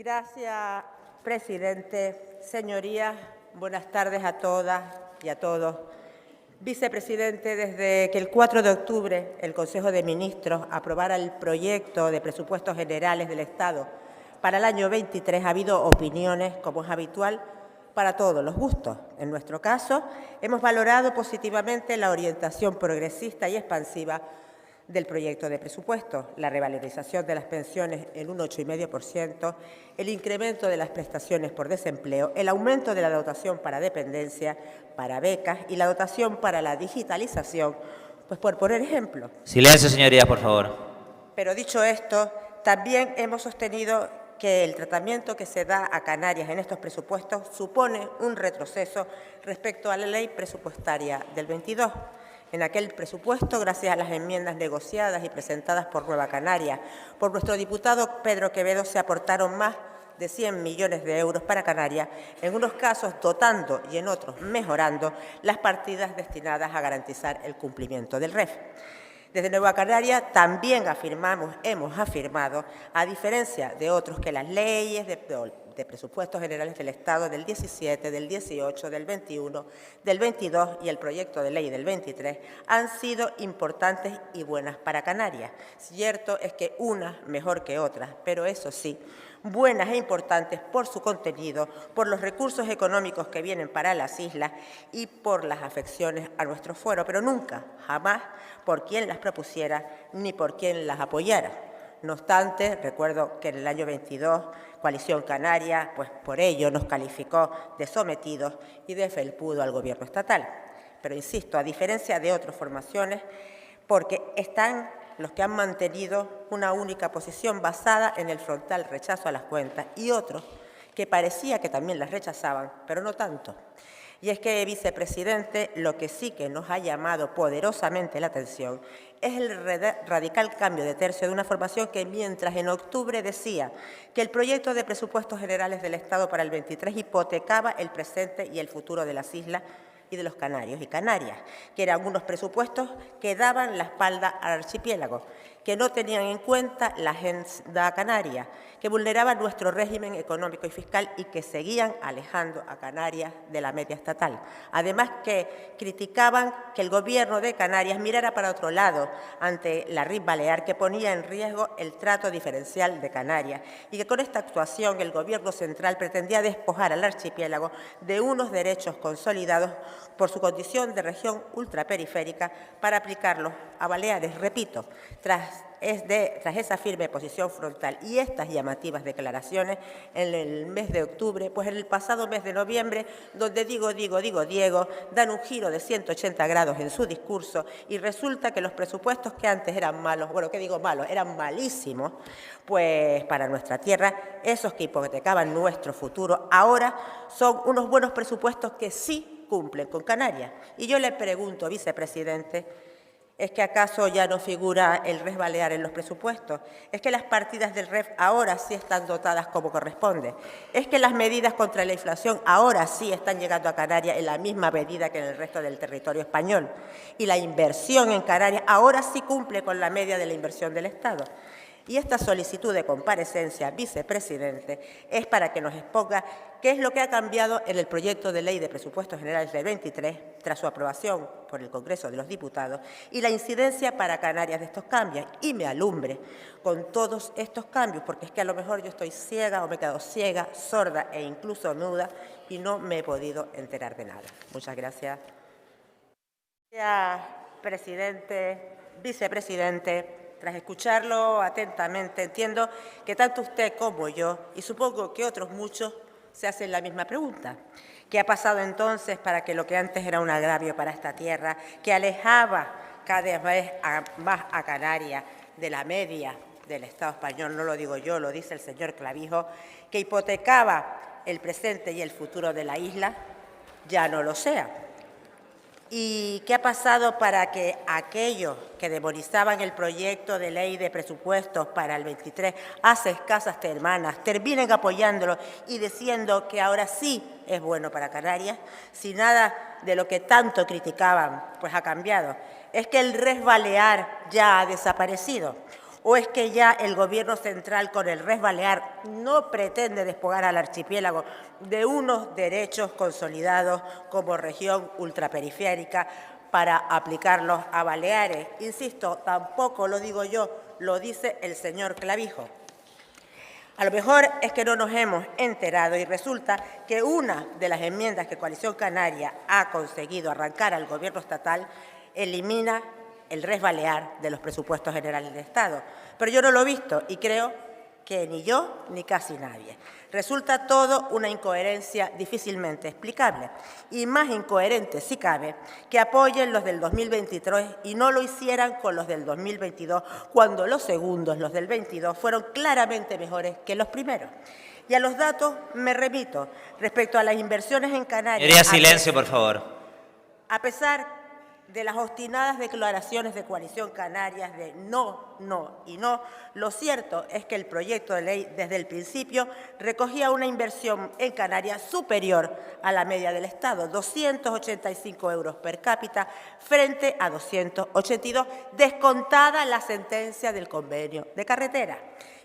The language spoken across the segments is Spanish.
Gracias, presidente. Señorías, buenas tardes a todas y a todos. Vicepresidente, desde que el 4 de octubre el Consejo de Ministros aprobara el proyecto de presupuestos generales del Estado para el año 23, ha habido opiniones, como es habitual, para todos los gustos. En nuestro caso, hemos valorado positivamente la orientación progresista y expansiva del proyecto de presupuesto, la revalorización de las pensiones en un 8,5%, el incremento de las prestaciones por desempleo, el aumento de la dotación para dependencia, para becas y la dotación para la digitalización, pues por poner ejemplo. Silencio, señoría, por favor. Pero dicho esto, también hemos sostenido que el tratamiento que se da a Canarias en estos presupuestos supone un retroceso respecto a la ley presupuestaria del 22. En aquel presupuesto, gracias a las enmiendas negociadas y presentadas por Nueva Canarias, por nuestro diputado Pedro Quevedo, se aportaron más de 100 millones de euros para Canarias, en unos casos dotando y en otros mejorando las partidas destinadas a garantizar el cumplimiento del REF. Desde Nueva Canarias también hemos afirmado, a diferencia de otros, que las leyes de presupuestos generales del Estado del 17, del 18, del 21, del 22 y el proyecto de ley del 23 han sido importantes y buenas para Canarias. Cierto es que unas mejor que otras, pero eso sí, buenas e importantes por su contenido, por los recursos económicos que vienen para las islas y por las afecciones a nuestro fuero, pero nunca, jamás, por quien las propusiera ni por quien las apoyara. No obstante, recuerdo que en el año 22, Coalición Canaria, pues por ello nos calificó de sometidos y de felpudo al gobierno estatal. Pero insisto, a diferencia de otras formaciones, porque están los que han mantenido una única posición basada en el frontal rechazo a las cuentas y otros que parecía que también las rechazaban, pero no tanto. Y es que, vicepresidente, lo que sí que nos ha llamado poderosamente la atención es el radical cambio de tercio de una formación que, mientras en octubre decía que el proyecto de presupuestos generales del Estado para el 23 hipotecaba el presente y el futuro de las islas y de los canarios y canarias, que eran unos presupuestos que daban la espalda al archipiélago, que no tenían en cuenta la agenda canaria, que vulneraban nuestro régimen económico y fiscal y que seguían alejando a Canarias de la media estatal. Además, que criticaban que el Gobierno de Canarias mirara para otro lado ante la RIP Balear, que ponía en riesgo el trato diferencial de Canarias, y que con esta actuación el Gobierno central pretendía despojar al archipiélago de unos derechos consolidados por su condición de región ultraperiférica para aplicarlos a Baleares, repito, tras esa firme posición frontal y estas llamativas declaraciones en el mes de octubre, pues en el pasado mes de noviembre, donde Diego, dan un giro de 180 grados en su discurso y resulta que los presupuestos que antes eran malos, bueno, ¿qué digo malos? Eran malísimos, pues para nuestra tierra, esos que hipotecaban nuestro futuro, ahora son unos buenos presupuestos que sí cumplen con Canarias. Y yo le pregunto, vicepresidente, ¿es que acaso ya no figura el REF Balear en los presupuestos? ¿Es que las partidas del REF ahora sí están dotadas como corresponde? ¿Es que las medidas contra la inflación ahora sí están llegando a Canarias en la misma medida que en el resto del territorio español? ¿Y la inversión en Canarias ahora sí cumple con la media de la inversión del Estado? Y esta solicitud de comparecencia, vicepresidente, es para que nos exponga qué es lo que ha cambiado en el proyecto de ley de presupuestos generales del 23 tras su aprobación por el Congreso de los Diputados y la incidencia para Canarias de estos cambios y me alumbre con todos estos cambios, porque es que a lo mejor yo estoy ciega o me he quedado ciega, sorda e incluso muda y no me he podido enterar de nada. Muchas gracias. Gracias, presidente, vicepresidente. Tras escucharlo atentamente, entiendo que tanto usted como yo, y supongo que otros muchos, se hacen la misma pregunta. ¿Qué ha pasado entonces para que lo que antes era un agravio para esta tierra, que alejaba cada vez más a Canarias de la media del Estado español, no lo digo yo, lo dice el señor Clavijo, que hipotecaba el presente y el futuro de la isla, ya no lo sea? ¿Y qué ha pasado para que aquellos que demonizaban el proyecto de ley de presupuestos para el 23 hace escasas semanas terminen apoyándolo y diciendo que ahora sí es bueno para Canarias, si nada de lo que tanto criticaban pues ha cambiado? ¿Es que el REF Balear ya ha desaparecido? ¿O es que ya el Gobierno central con el RES Balear no pretende despojar al archipiélago de unos derechos consolidados como región ultraperiférica para aplicarlos a Baleares? Insisto, tampoco lo digo yo, lo dice el señor Clavijo. A lo mejor es que no nos hemos enterado y resulta que una de las enmiendas que Coalición Canaria ha conseguido arrancar al Gobierno estatal elimina el RES Balear de los presupuestos generales del Estado. Pero yo no lo he visto y creo que ni yo ni casi nadie. Resulta todo una incoherencia difícilmente explicable y más incoherente, si cabe, que apoyen los del 2023 y no lo hicieran con los del 2022, cuando los segundos, los del 22, fueron claramente mejores que los primeros. Y a los datos me remito respecto a las inversiones en Canarias. Señoría, silencio, por favor. A pesar de las obstinadas declaraciones de Coalición Canarias de no, no y no, lo cierto es que el proyecto de ley desde el principio recogía una inversión en Canarias superior a la media del Estado, 285 euros per cápita frente a 282, descontada la sentencia del convenio de carretera.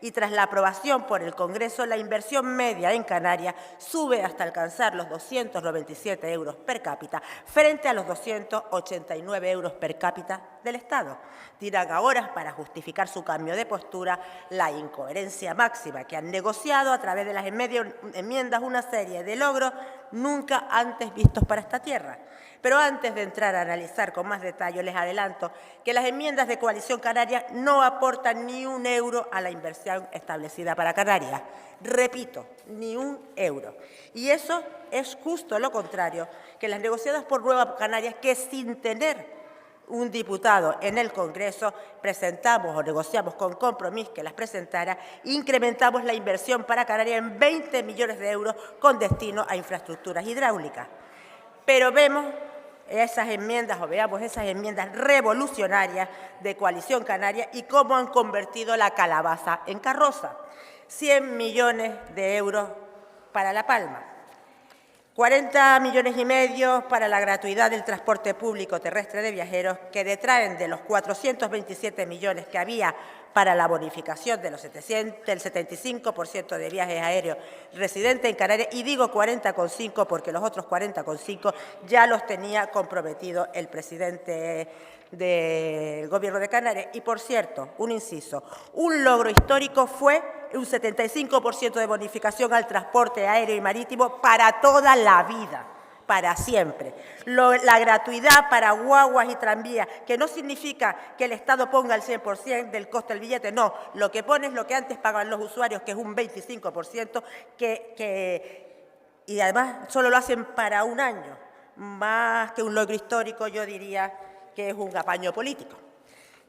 Y tras la aprobación por el Congreso, la inversión media en Canarias sube hasta alcanzar los 297 euros per cápita frente a los 289 euros per cápita del Estado. Dirán ahora, para justificar su cambio de postura, la incoherencia máxima, que han negociado a través de las enmiendas una serie de logros nunca antes vistos para esta tierra. Pero antes de entrar a analizar con más detalle, les adelanto que las enmiendas de Coalición Canaria no aportan ni un euro a la inversión establecida para Canarias. Repito, ni un euro. Y eso es justo lo contrario que las negociadas por Nueva Canarias, que sin tener un diputado en el Congreso presentamos o negociamos con Compromís que las presentara, incrementamos la inversión para Canarias en 20 millones de euros con destino a infraestructuras hidráulicas. Pero vemos esas enmiendas, o veamos esas enmiendas revolucionarias de Coalición Canaria y cómo han convertido la calabaza en carroza. 100 millones de euros para La Palma, 40 millones y medio para la gratuidad del transporte público terrestre de viajeros, que detraen de los 427 millones que había para la bonificación de del 75% de viajes aéreos residentes en Canarias, y digo 40,5 porque los otros 40,5 ya los tenía comprometido el presidente del Gobierno de Canarias. Y, por cierto, un inciso, un logro histórico fue un 75% de bonificación al transporte aéreo y marítimo para toda la vida, para siempre. La gratuidad para guaguas y tranvías, que no significa que el Estado ponga el 100% del coste del billete, no. Lo que pone es lo que antes pagaban los usuarios, que es un 25%, y además solo lo hacen para un año. Más que un logro histórico, yo diría que es un apaño político.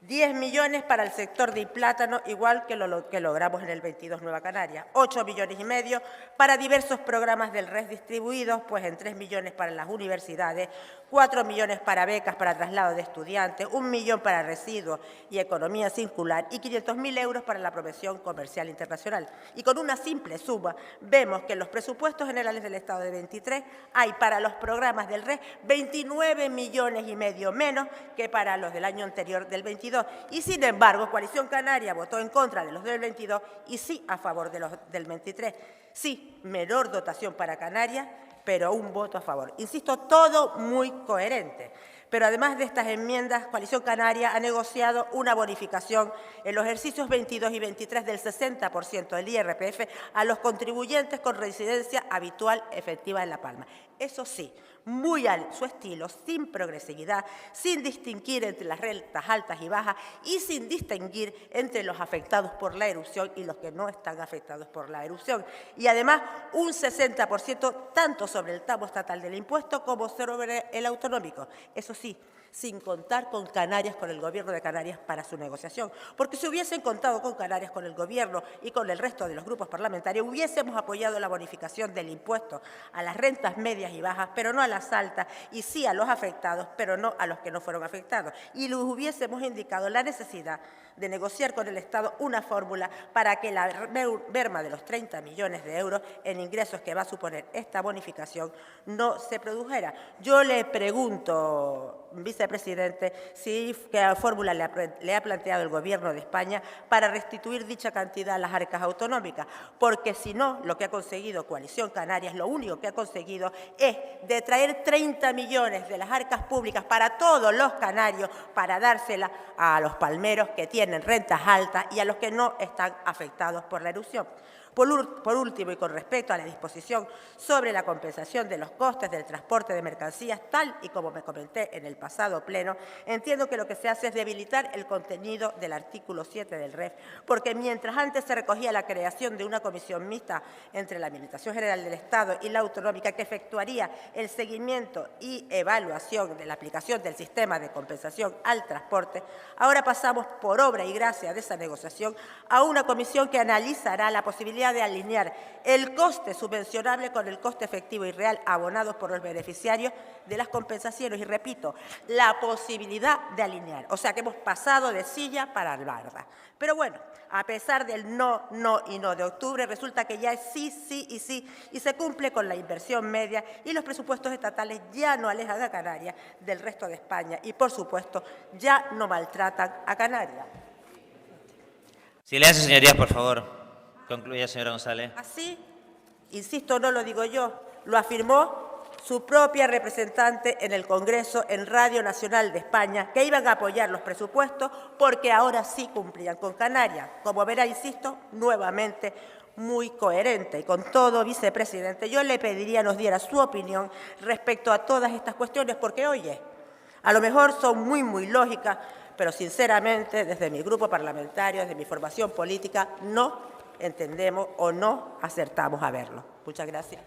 10 millones para el sector de plátano, igual que lo que logramos en el 22 Nueva Canarias. 8 millones y medio para diversos programas del RES distribuidos, pues en 3 millones para las universidades, 4 millones para becas para traslado de estudiantes, 1 millón para residuos y economía circular y 500.000 euros para la promoción comercial internacional. Y con una simple suma, vemos que en los presupuestos generales del Estado de 23 hay para los programas del RES 29 millones y medio menos que para los del año anterior, del 22. Y, sin embargo, Coalición Canaria votó en contra de los del 22 y sí a favor de los del 23. Sí, menor dotación para Canarias, pero un voto a favor. Insisto, todo muy coherente. Pero además de estas enmiendas, Coalición Canaria ha negociado una bonificación en los ejercicios 22 y 23 del 60% del IRPF a los contribuyentes con residencia habitual efectiva en La Palma. Eso sí, muy a su estilo, sin progresividad, sin distinguir entre las rentas altas y bajas y sin distinguir entre los afectados por la erupción y los que no están afectados por la erupción. Y además un 60% tanto sobre el tramo estatal del impuesto como sobre el autonómico. Eso sí, sin contar con Canarias, con el Gobierno de Canarias para su negociación. Porque si hubiesen contado con Canarias, con el Gobierno y con el resto de los grupos parlamentarios, hubiésemos apoyado la bonificación del impuesto a las rentas medias y bajas, pero no a las altas, y sí a los afectados, pero no a los que no fueron afectados. Y les hubiésemos indicado la necesidad de negociar con el Estado una fórmula para que la merma de los 30 millones de euros en ingresos que va a suponer esta bonificación no se produjera. Yo le pregunto, vicepresidente, qué fórmula le ha planteado el Gobierno de España para restituir dicha cantidad a las arcas autonómicas, porque si no, lo que ha conseguido Coalición Canarias, lo único que ha conseguido es detraer 30 millones de las arcas públicas para todos los canarios, para dársela a los palmeros que tienen rentas altas y a los que no están afectados por la erupción. Por último, y con respecto a la disposición sobre la compensación de los costes del transporte de mercancías, tal y como me comenté en el pasado pleno, entiendo que lo que se hace es debilitar el contenido del artículo 7 del REF, porque mientras antes se recogía la creación de una comisión mixta entre la Administración General del Estado y la autonómica que efectuaría el seguimiento y evaluación de la aplicación del sistema de compensación al transporte, ahora pasamos, por obra y gracia de esa negociación, a una comisión que analizará la posibilidad de alinear el coste subvencionable con el coste efectivo y real abonados por los beneficiarios de las compensaciones. Y repito, la posibilidad de alinear. O sea que hemos pasado de silla para barda. Pero bueno, a pesar del no, no y no de octubre, resulta que ya es sí, sí y sí, y se cumple con la inversión media y los presupuestos estatales ya no alejan a Canarias del resto de España y, por supuesto, ya no maltratan a Canarias. Silencio, señorías, por favor. Concluya, señora González. Así, insisto, no lo digo yo, lo afirmó su propia representante en el Congreso, en Radio Nacional de España, que iban a apoyar los presupuestos porque ahora sí cumplían con Canarias. Como verá, insisto, nuevamente muy coherente. Y con todo, vicepresidente, yo le pediría nos diera su opinión respecto a todas estas cuestiones, porque, oye, a lo mejor son muy lógicas, pero sinceramente, desde mi grupo parlamentario, desde mi formación política, no entendemos o no acertamos a verlo. Muchas gracias.